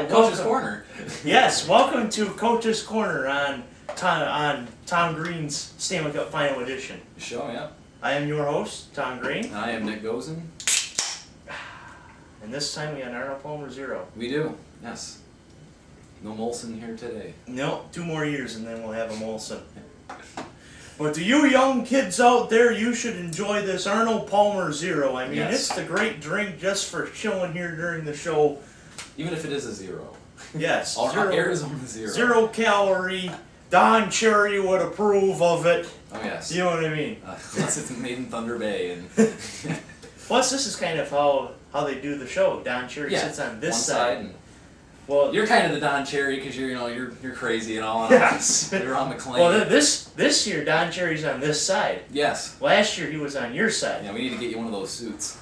Coach's Corner. Yes, welcome to Coach's Corner on Tom Greene's Stanley Cup Final Edition. Show, yeah. I am your host, Tom Greene. And I am Nick Gosen. And this time we got Arnold Palmer 0. We do, yes. No Molson here today. No, 2 more years and then we'll have a Molson. But to you young kids out there, you should enjoy this Arnold Palmer 0. I mean, Yes. It's the great drink just for chilling here during the show. Even if it is a 0. Yes. Our Arizona 0. 0 calorie. Don Cherry would approve of it. Oh, yes. You know what I mean? Unless it's made in Thunder Bay. And Plus, this is kind of how they do the show. Don Cherry sits on this one side. and Well, you're kind of the Don Cherry because you're crazy and all. Yes. You're on McLean. Well, this year Don Cherry's on this side. Yes. Last year he was on your side. Yeah, we need to get you one of those suits.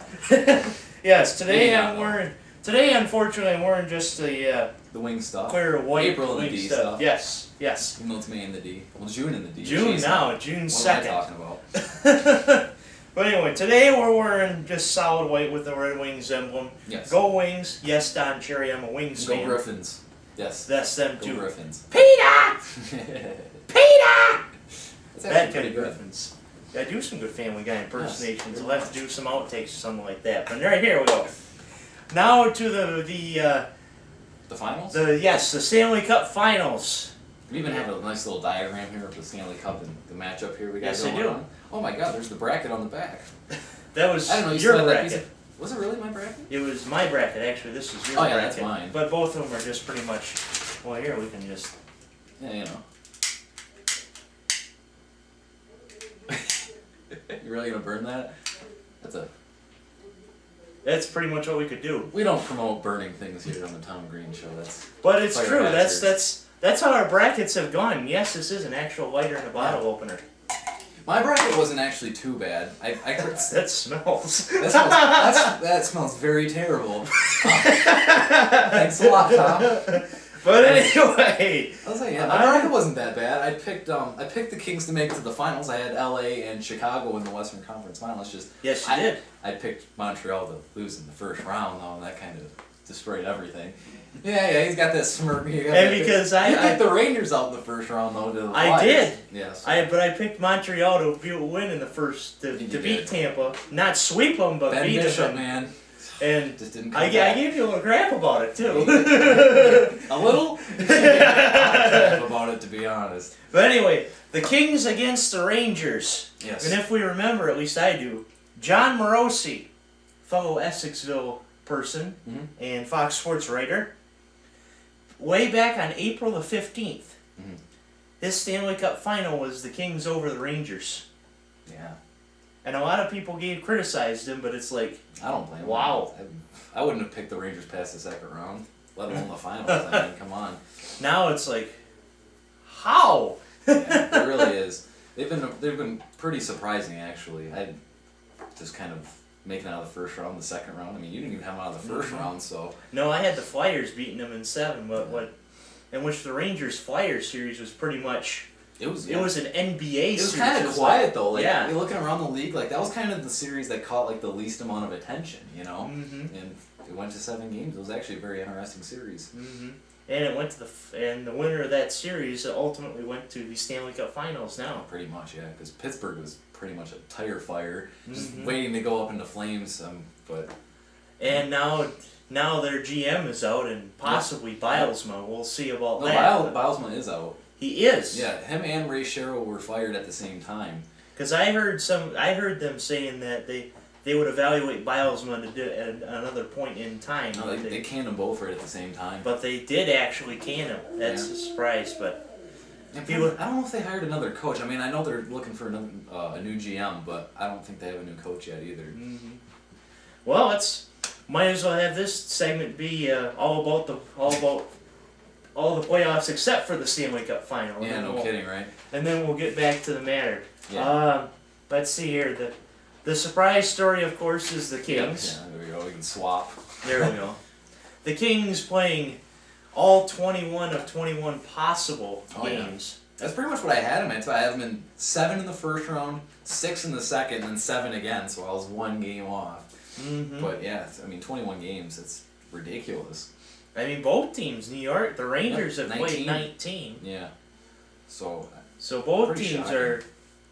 Yes. Today Maybe I'm not, wearing. Today, unfortunately, I'm wearing just the wing stuff. clear white April and the wing D stuff. stuff. Yes. Yes. Even though it's May in the D. Well, June in the D. June Jeez, now. June what am I 2nd. talking about? But anyway, today we're wearing just solid white with the Red Wings emblem. Yes. Go Wings. Yes, Don Cherry. I'm a Wings Go fan. Griffins. Yes. That's them Go too. Griffins. Peter! Peter! That's That actually kind pretty of good. Griffins. Yeah, I do some good Family Guy impersonations. I'll have to do some outtakes or something like that. But right here we go. Now to The finals? the Stanley Cup Finals. We even have a nice little diagram here of the Stanley Cup and the matchup here we got Yes, I going do. on. Oh my god, there's the bracket on the back. That was I don't know, you your still have that piece bracket. of... Was it really my bracket? It was my bracket, actually. This is your Oh, yeah, bracket. that's mine. But both of them are just pretty much. Well, here we can just. Yeah, you know. You really gonna burn that? That's pretty much what we could do. We don't promote burning things here on the Tom Greene Show. But it's Fire true. hazards. That's how our brackets have gone. Yes, this is an actual lighter and a bottle opener. My bracket wasn't actually too bad. That smells. That smells very terrible. Thanks a lot, Tom. But anyway, I was like, yeah, my bracket wasn't that bad. I picked the Kings to make it to the finals. I had LA and Chicago in the Western Conference Finals. Just yes, you did. I picked Montreal to lose in the first round, though, and that kind of destroyed everything. Yeah, he's got that smirk. And because you picked the Rangers out in the first round, though. To the I Flyers. did. Yes. But I picked Montreal to win in the first to beat Tampa, not sweep them, but Ben beat Bishop, them. man. And just didn't come I back. gave you a little crap about it too. A little? Crap about it, to be honest. But anyway, the Kings against the Rangers. Yes. And if we remember, at least I do, John Morosi, fellow Essexville person and Fox Sports writer, way back on April the 15th, his Stanley Cup final was the Kings over the Rangers. Yeah. And a lot of people criticized him, but it's like, I don't blame him. wow. I wouldn't have picked the Rangers past the second round, let alone the finals. I mean, come on. Now it's like, how? Yeah, it really is. They've been pretty surprising, actually. I just kind of making it out of the first round, the second round. I mean, you didn't even have them out of the first round, so. No, I had the Flyers beating them in 7, but in which the Rangers-Flyers series was pretty much. It was an NBA series. It was kind of quiet, though. Like, yeah. Looking around the league, like, that was kind of the series that caught, like, the least amount of attention, you know? Mm-hmm. And it went to 7 games. It was actually a very interesting series. Mm-hmm. And it went to the winner of that series ultimately went to the Stanley Cup Finals now. Pretty much, yeah, because Pittsburgh was pretty much a tire fire, just waiting to go up into flames. But and now their GM is out and possibly Bilesma. We'll see about that. Bilesma is out. He is. Yeah, him and Ray Sherrill were fired at the same time. Because I heard them saying that they would evaluate Bilesma to do at another point in time. No, they canned them both right at the same time. But they did actually can him. That's a surprise, but. I don't know if they hired another coach. I mean, I know they're looking for a new GM, but I don't think they have a new coach yet either. Mm-hmm. Well, might as well have this segment be all about all the playoffs except for the Stanley Cup Final. Yeah, no kidding, right? And then we'll get back to the matter. Yeah. Let's see here. The surprise story, of course, is the Kings. Yeah, there we go. We can swap. There we go. The Kings playing all 21 of 21 possible games. Yeah. That's pretty much what I had him in. So I had him in 7 in the first round, 6 in the second, and then 7 again. So I was 1 game off. Mm-hmm. But yeah, I mean, 21 games. It's ridiculous. I mean, both teams, New York, the Rangers have played 19. Yeah. So both pretty teams shocking. are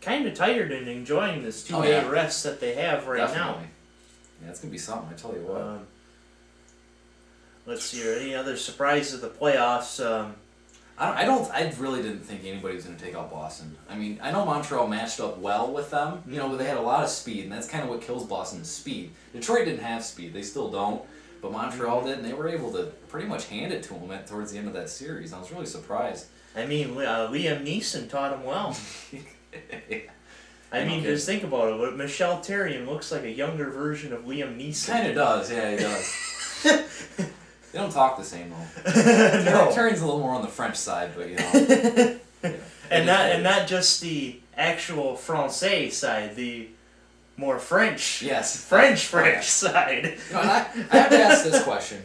kind of tired and enjoying this 2-day rest that they have right definitely. Yeah, it's going to be something, I tell you what. now. Let's see here. Any other surprises of the playoffs? I really didn't think anybody was going to take out Boston. I mean, I know Montreal matched up well with them. You know, they had a lot of speed, and that's kind of what kills Boston is speed. Detroit didn't have speed. They still don't. But Montreal did, and they were able to pretty much hand it to them towards the end of that series. I was really surprised. I mean, Liam Neeson taught him well. I mean, just think about it. But Michel Therrien looks like a younger version of Liam Neeson. Kind of does, yeah, he does. They don't talk the same though. No. Therrien's a little more on the French side, but you know. Yeah. and not just the actual Francais side, the more French. Yes. French side. You know, and I have to ask this question.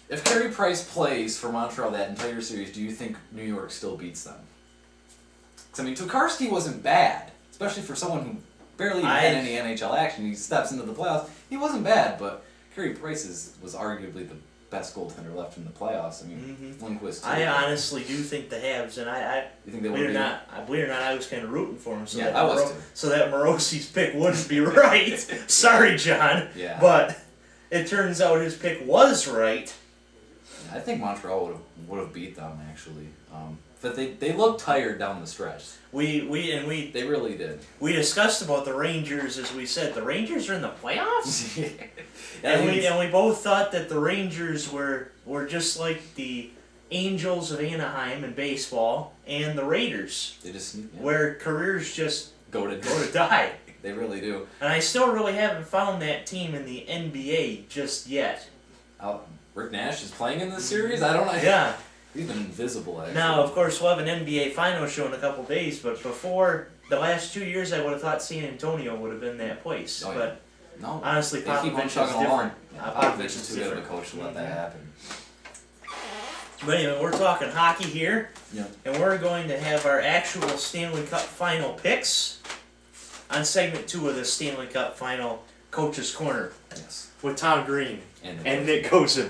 If Carey Price plays for Montreal that entire series, do you think New York still beats them? Because, I mean, Tokarski wasn't bad, especially for someone who barely even had any NHL action. He steps into the playoffs. He wasn't bad, but Carey Price was arguably the best goaltender left in the playoffs. I mean, Lindqvist too. I honestly do think the Habs, and You think they believe would it or not, I was kind of rooting for him. So Yeah, I was too. So that Morosi's pick wouldn't be right. Sorry, John. Yeah. But it turns out his pick was right. I think Montreal would have beat them actually, but they looked tired down the stretch. They really did. We discussed about the Rangers, as we said. The Rangers are in the playoffs, Yeah, and we both thought that the Rangers were just like the Angels of Anaheim in baseball and the Raiders, they just where careers just go to die. They really do. And I still really haven't found that team in the NBA just yet. Rick Nash is playing in this series? I don't know. Yeah. He's been invisible, actually. Now, of course, we'll have an NBA Finals show in a couple days, but before the last 2 years, I would have thought San Antonio would have been that place. Oh, yeah. But No. honestly, They keep on Popovich is chugging different. along. Yeah, Popovich is is too good of a different. coach to let that happen. But anyway, we're talking hockey here, Yeah. and we're going to have our actual Stanley Cup Final picks on segment 2 of the Stanley Cup Final Coach's Corner Yes. with Tom Greene And and Nick Gosen.